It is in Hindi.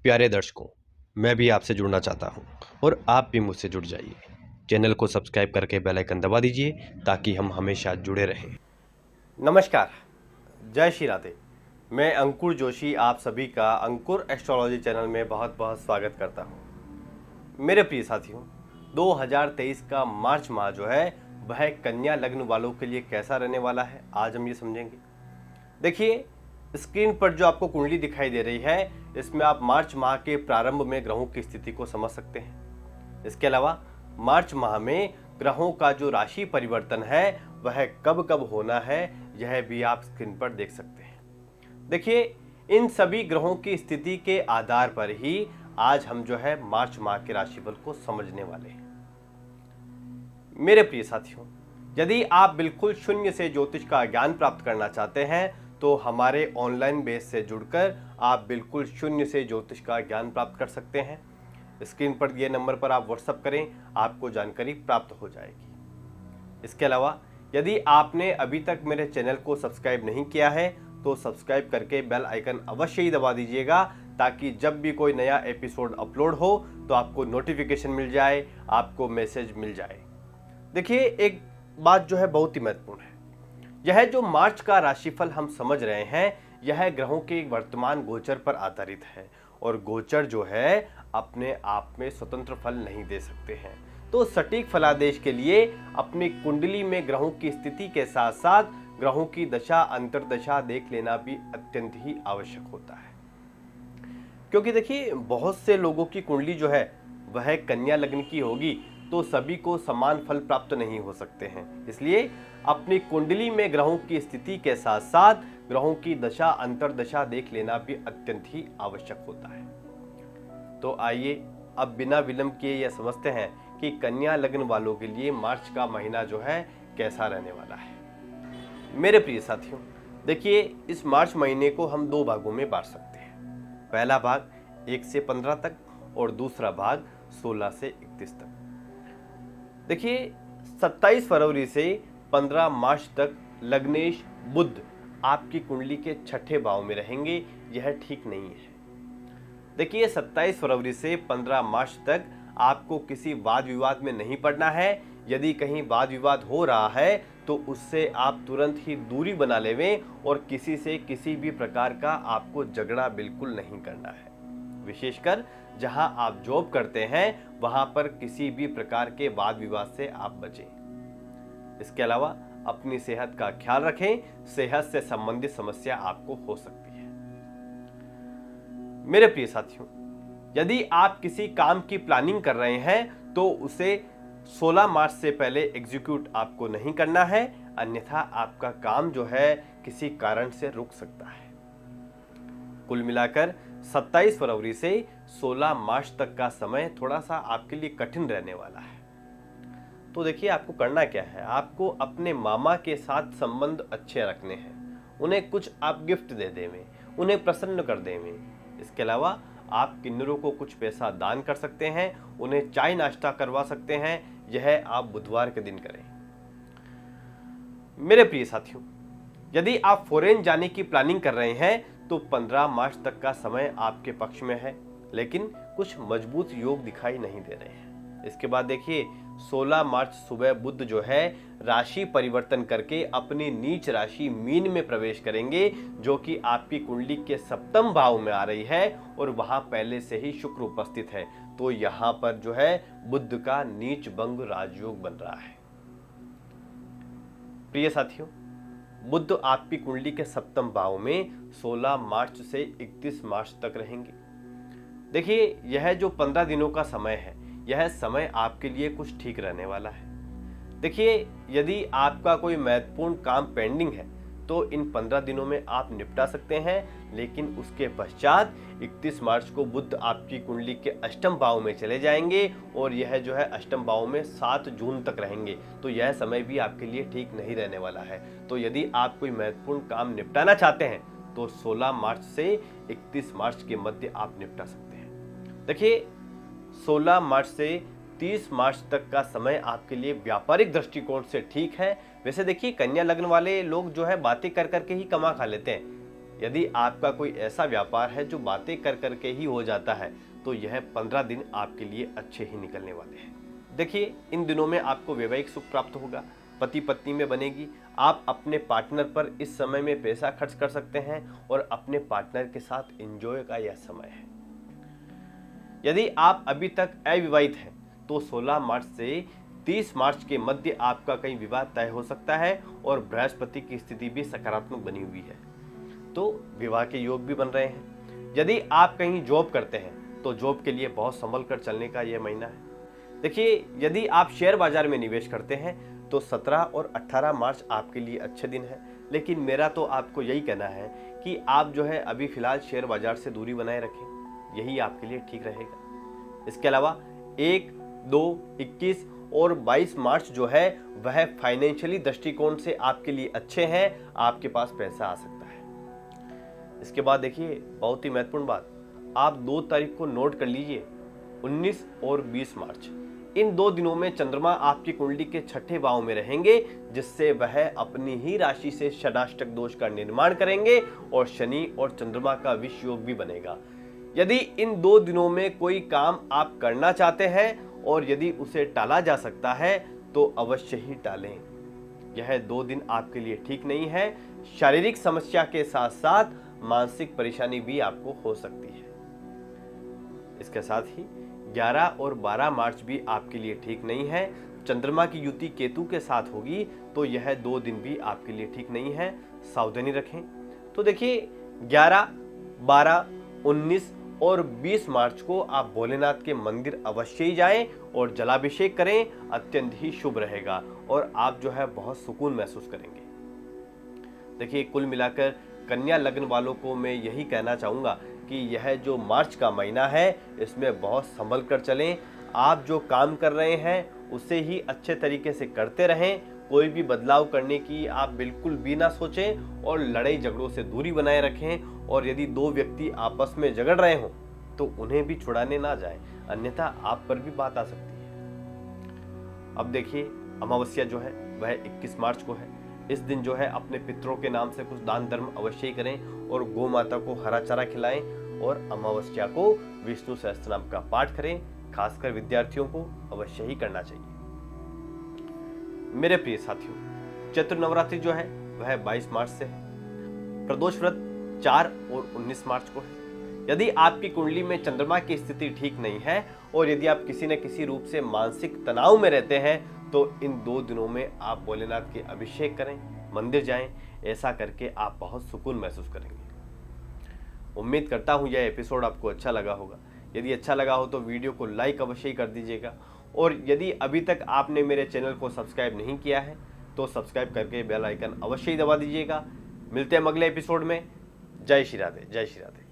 प्यारे दर्शकों, मैं भी आपसे जुड़ना चाहता हूं और आप भी मुझसे जुड़ जाइए। चैनल को सब्सक्राइब करके बेल आइकन दबा दीजिए ताकि हम हमेशा जुड़े रहें। नमस्कार, जय श्री राधे। मैं अंकुर जोशी आप सभी का अंकुर एस्ट्रोलॉजी चैनल में बहुत बहुत स्वागत करता हूं। मेरे प्रिय साथियों, 2023 का मार्च माह जो है वह कन्या लग्न वालों के लिए कैसा रहने वाला है, आज हम ये समझेंगे। देखिए, स्क्रीन पर जो आपको कुंडली दिखाई दे रही है, इसमें आप मार्च माह के प्रारंभ में ग्रहों की स्थिति को समझ सकते हैं। इसके अलावा मार्च माह में ग्रहों का जो राशि परिवर्तन है वह कब कब होना है, यह भी आप स्क्रीन पर देख सकते हैं। देखिए, इन सभी ग्रहों की स्थिति के आधार पर ही आज हम जो है मार्च माह के राशिफल को समझने वाले हैं। मेरे प्रिय साथियों, यदि आप बिल्कुल शून्य से ज्योतिष का ज्ञान प्राप्त करना चाहते हैं तो हमारे ऑनलाइन बेस से जुड़कर आप बिल्कुल शून्य से ज्योतिष का ज्ञान प्राप्त कर सकते हैं। स्क्रीन पर दिए नंबर पर आप व्हाट्सअप करें, आपको जानकारी प्राप्त हो जाएगी। इसके अलावा यदि आपने अभी तक मेरे चैनल को सब्सक्राइब नहीं किया है तो सब्सक्राइब करके बेल आइकन अवश्य ही दबा दीजिएगा, ताकि जब भी कोई नया एपिसोड अपलोड हो तो आपको नोटिफिकेशन मिल जाए, आपको मैसेज मिल जाए। देखिए, एक बात जो है बहुत ही महत्वपूर्ण है। यह जो मार्च का राशिफल हम समझ रहे हैं, यह ग्रहों के वर्तमान गोचर पर आधारित है और गोचर जो है अपने आप में स्वतंत्र फल नहीं दे सकते हैं। तो सटीक फलादेश के लिए अपनी कुंडली में ग्रहों की स्थिति के साथ साथ ग्रहों की दशा अंतर्दशा देख लेना भी अत्यंत ही आवश्यक होता है। क्योंकि देखिए, बहुत से लोगों की कुंडली जो है वह कन्या लग्न की होगी तो सभी को समान फल प्राप्त नहीं हो सकते हैं। इसलिए अपनी कुंडली में ग्रहों की स्थिति के साथ साथ ग्रहों की दशा अंतर्दशा देख लेना भी अत्यंत ही आवश्यक होता है। तो आइए अब बिना विलंब किए यह समझते हैं कि कन्या लग्न वालों के लिए मार्च का महीना जो है कैसा रहने वाला है। मेरे प्रिय साथियों, देखिए, इस मार्च महीने को हम दो भागों में बांट सकते हैं। पहला भाग 1 से 15 तक और दूसरा भाग 16 से 31 तक। देखिए, 27 फरवरी से 15 मार्च तक लग्नेश बुध आपकी कुंडली के छठे भाव में रहेंगे, यह ठीक नहीं है। देखिए, 27 फरवरी से 15 मार्च तक आपको किसी वाद विवाद में नहीं पड़ना है। यदि कहीं वाद विवाद हो रहा है तो उससे आप तुरंत ही दूरी बना लेवें और किसी से किसी भी प्रकार का आपको झगड़ा बिल्कुल नहीं करना है। विशेषकर जहां आप जॉब करते हैं वहां पर किसी भी प्रकार के वाद विवाद से आप बचें। इसके अलावा अपनी सेहत का ख्याल रखें, सेहत से संबंधित समस्या आपको हो सकती है। मेरे प्रिय साथियों, यदि आप किसी काम की प्लानिंग कर रहे हैं तो उसे 16 मार्च से पहले एग्जीक्यूट आपको नहीं करना है, अन्यथा आपका काम जो है किसी कारण से रुक सकता है। कुल मिलाकर 27 फरवरी से 16 मार्च तक का समय थोड़ा सा आपके लिए कठिन रहने वाला है। तो देखिए, आपको करना क्या है, आपको अपने मामा के साथ संबंध अच्छे रखने हैं। उन्हें कुछ आप गिफ्ट दे देवें, उन्हें प्रसन्न कर देवें। इसके अलावा आप किन्नरों को कुछ पैसा दान कर सकते हैं, उन्हें चाय नाश्ता करवा सकते हैं। यह आप बुधवार के दिन करें। मेरे प्रिय साथियों, यदि आप फॉरेन जाने की प्लानिंग कर रहे हैं तो 15 मार्च तक का समय आपके पक्ष में है, लेकिन कुछ मजबूत योग दिखाई नहीं दे रहे हैं। इसके बाद देखिए, 16 मार्च सुबह बुध जो है राशि परिवर्तन करके अपनी नीच राशि मीन में प्रवेश करेंगे, जो कि आपकी कुंडली के सप्तम भाव में आ रही है और वहां पहले से ही शुक्र उपस्थित है। तो यहां पर जो है बुध का नीच भंग राजयोग बन रहा है। प्रिय साथियों, बुध आपकी कुंडली के सप्तम भाव में 16 मार्च से 31 मार्च तक रहेंगे। देखिए, यह जो 15 दिनों का समय है, यह समय आपके लिए कुछ ठीक रहने वाला है। देखिए, यदि आपका कोई महत्वपूर्ण काम पेंडिंग है तो इन 15 दिनों में आप निपटा सकते हैं, लेकिन उसके पश्चात 31 मार्च को बुध आपकी कुंडली के अष्टम भाव में चले जाएंगे और यह जो है अष्टम भाव में 7 जून तक रहेंगे। तो यह समय भी आपके लिए ठीक नहीं रहने वाला है। तो यदि आप कोई महत्वपूर्ण काम निपटाना चाहते हैं तो 16 मार्च से 31 मार्च के मध्य आप निपटा सकते हैं। देखिए, 16 मार्च से 30 मार्च तक का समय आपके लिए व्यापारिक दृष्टिकोण से ठीक है। वैसे देखिए, कन्या लग्न वाले लोग जो है बातें कर करके ही कमा खा लेते हैं। यदि आपका कोई ऐसा व्यापार है जो बातें कर करके ही हो जाता है तो यह 15 दिन आपके लिए अच्छे ही निकलने वाले हैं। देखिए, इन दिनों में आपको वैवाहिक सुख प्राप्त होगा, पति पत्नी में बनेगी। आप अपने पार्टनर पर इस समय में पैसा खर्च कर सकते हैं और अपने पार्टनर के साथ एंजॉय का यह समय है। यदि आप अभी तक अविवाहित हैं तो 16 मार्च से 30 मार्च के मध्य आपका कहीं विवाह तय हो सकता है और बृहस्पति की स्थिति भी सकारात्मक बनी हुई है, तो विवाह के योग भी बन रहे हैं। यदि आप कहीं जॉब करते हैं तो जॉब के लिए बहुत संभल कर चलने का यह महीना है। देखिए, यदि आप शेयर बाजार में निवेश करते हैं तो 17 और 18 मार्च आपके लिए अच्छे दिन है, लेकिन मेरा तो आपको यही कहना है कि आप जो है अभी फिलहाल शेयर बाजार से दूरी बनाए रखें, यही आपके लिए ठीक रहेगा। इसके अलावा 1, 2, 21 और 22 मार्च जो है वह फाइनेंशियली दृष्टिकोण से आपके लिए अच्छे हैं, आपके पास पैसा आ सकता है। इसके बाद देखिए, बहुत ही महत्वपूर्ण बात, आप 2 तारीख को नोट कर लीजिए, 19 और 20 मार्च। इन 2 दिनों में चंद्रमा आपकी कुंडली के 6ठे भाव में रहेंगे, जिससे वह अपनी ही राशि से षडाष्टक दोष का निर्माण करेंगे और शनि और चंद्रमा का विष योग भी बनेगा। यदि इन 2 दिनों में कोई काम आप करना चाहते हैं और यदि उसे टाला जा सकता है तो अवश्य ही टालें। यह 2 दिन आपके लिए ठीक नहीं है। शारीरिक समस्या के साथ साथ मानसिक परेशानी भी आपको हो सकती है। इसके साथ ही 11 और 12 मार्च भी आपके लिए ठीक नहीं है। चंद्रमा की युति केतु के साथ होगी तो यह 2 दिन भी आपके लिए ठीक नहीं है, सावधानी रखें। तो देखिए, 11, 12, 19 और 20 मार्च को आप भोलेनाथ के मंदिर अवश्य ही जाएं और जलाभिषेक करें, अत्यंत ही शुभ रहेगा और आप जो है बहुत सुकून महसूस करेंगे। देखिए, कुल मिलाकर कन्या लग्न वालों को मैं यही कहना चाहूँगा कि यह जो मार्च का महीना है इसमें बहुत संभल कर चलें। आप जो काम कर रहे हैं उसे ही अच्छे तरीके से करते रहें, कोई भी बदलाव करने की आप बिल्कुल भी ना सोचें और लड़ाई झगड़ों से दूरी बनाए रखें। और यदि 2 व्यक्ति आपस में झगड़ रहे हों तो उन्हें भी छुड़ाने ना जाएं, अन्यथा आप पर भी बात आ सकती है। अब देखिए, अमावस्या जो है वह 21 मार्च को है। इस दिन जो है अपने पितरों के नाम से कुछ दान धर्म अवश्य ही करें और गौ माता को हरा चारा खिलाएं और अमावस्या को विष्णु सहस्त्रनाम का पाठ करें। खासकर विद्यार्थियों को अवश्य ही करना चाहिए। मेरे प्रिय साथियों, चैत्र नवरात्रि जो है वह 22 मार्च से है। प्रदोष व्रत 4 और 19 मार्च को है। यदि आपकी कुंडली में चंद्रमा की स्थिति ठीक नहीं है और यदि आप किसी न किसी रूप से मानसिक तनाव में रहते हैं तो इन 2 दिनों में आप भोलेनाथ के अभिषेक करें, मंदिर जाएं। ऐसा करके आप बहुत सुकून महसूस करेंगे। उम्मीद करता हूं यह एपिसोड आपको अच्छा लगा होगा। यदि अच्छा लगा हो तो वीडियो को लाइक अवश्य ही कर दीजिएगा और यदि अभी तक आपने मेरे चैनल को सब्सक्राइब नहीं किया है तो सब्सक्राइब करके बेल आइकन अवश्य ही दबा दीजिएगा। मिलते हैं अगले एपिसोड में। जय श्री राधे, जय श्री राधे।